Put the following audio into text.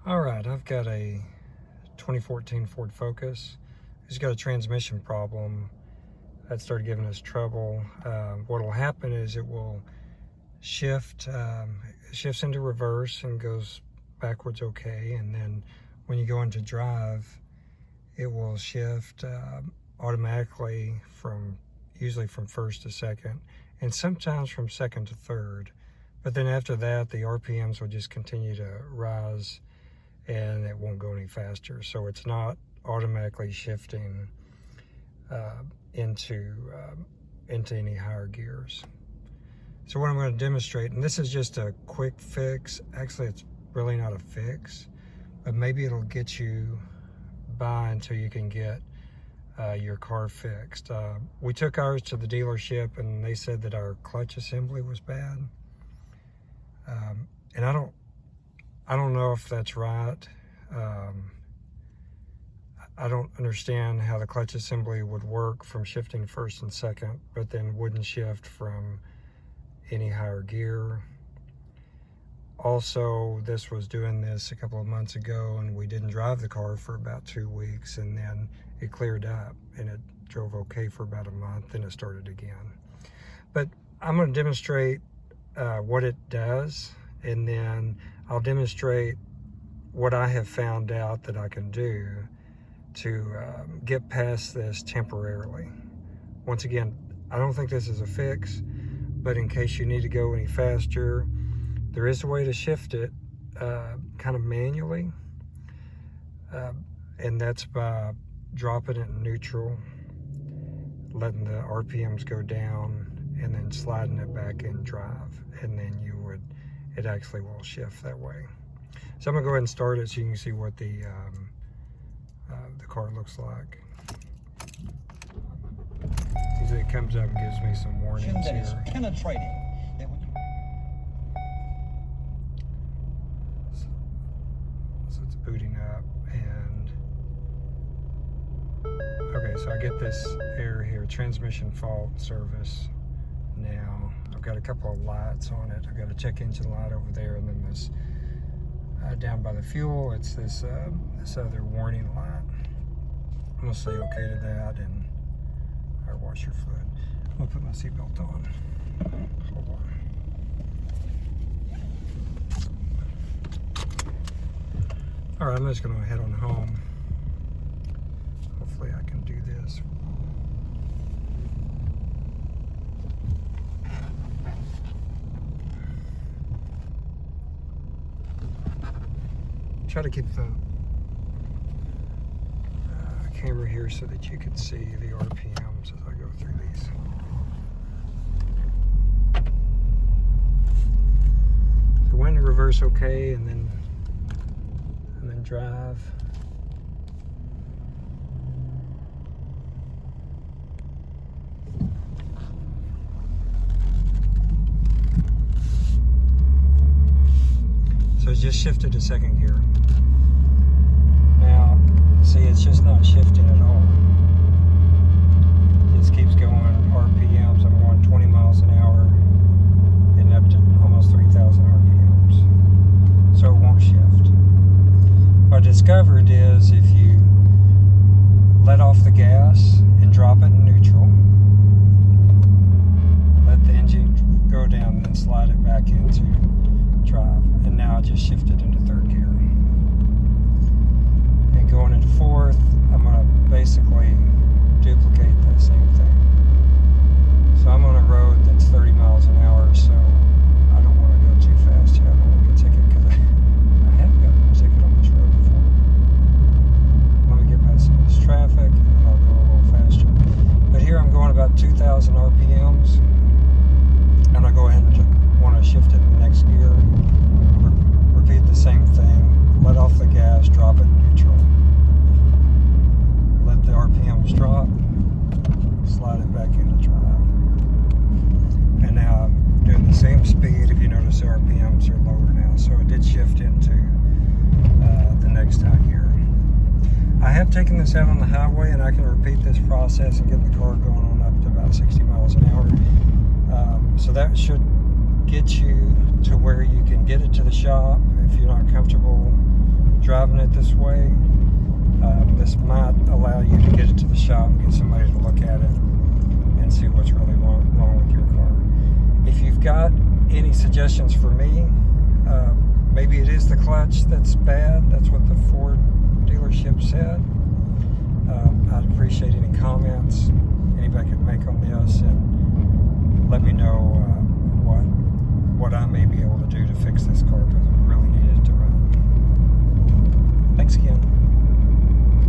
All right, I've got a 2014 Ford Focus. It's got a transmission problem that started giving us trouble. What will happen is it will shift, shifts into reverse and goes backwards okay, and then when you go into drive, it will shift automatically usually from first to second, and sometimes from second to third. But then after that, the RPMs will just continue to rise and it won't go any faster. So it's not automatically shifting into any higher gears. So what I'm going to demonstrate, and this is just a quick fix. Actually, it's really not a fix, but maybe it'll get you by until you can get your car fixed. We took ours to the dealership and they said that our clutch assembly was bad. And I don't know if that's right. I don't understand how the clutch assembly would work from shifting first and second, but then wouldn't shift from any higher gear. Also, this was doing this a couple of months ago and we didn't drive the car for about 2 weeks, and then it cleared up and it drove okay for about a month, then it started again. But I'm going to demonstrate what it does, and then I'll demonstrate what I have found out that I can do to get past this temporarily. Once again, I don't think this is a fix, but in case you need to go any faster, there is a way to shift it kind of manually, and that's by dropping it in neutral, letting the RPMs go down, and then sliding it back in drive, and then it actually will shift that way. So I'm gonna go ahead and start it so you can see what the car looks like. Usually it comes up and gives me some warnings that here. is penetrating. So it's booting up, and okay, so I get this error here, transmission fault service. Now I've got a couple of lights on it. I've got a check engine light over there, and then this down by the fuel, it's this other warning light. I'm gonna say okay to that, and our washer fluid. I'm gonna put my seatbelt on. Hold on. All right, I'm just gonna head on home. Hopefully I can do this. Try to keep the camera here so that you can see the RPMs as I go through these. So when to reverse okay, and then drive. So it's just shifted to second gear. Now, see, it's just not shifting at all. It just keeps going RPMs. I'm going 20 miles an hour and up to almost 3,000 RPMs. So it won't shift. What I discovered is if you let off the gas and drop it in neutral, let the engine go down, and then slide it back into drive, and now I just shifted into third gear. And going into fourth, I'm going to basically duplicate the same thing. So I'm on a road that's 30 miles an hour, so I don't want to go too fast here. I don't want to get a ticket, because I have gotten a ticket on this road before. Let me get past some of this traffic, and then I'll go a little faster. But here I'm going about 2,000 RPMs, and I'll go ahead and want to shift it in the next gear. Repeat the same thing. Let off the gas, drop it in neutral. Let the RPMs drop, slide it back into drive. And now I'm doing the same speed. If you notice, the RPMs are lower now. So it did shift into the next high gear. I have taken this out on the highway, and I can repeat this process and get the car going on up to about 60 miles an hour. So that should get you to where you can get it to the shop. If you're not comfortable driving it this way, this might allow you to get it to the shop and get somebody to look at it and see what's really wrong with your car. If you've got any suggestions for me, maybe it is the clutch that's bad. That's what the Ford dealership said. I'd appreciate any comments anybody could make on this, and let me know what I may be able to do to fix this car, because we really need it to run. Thanks again.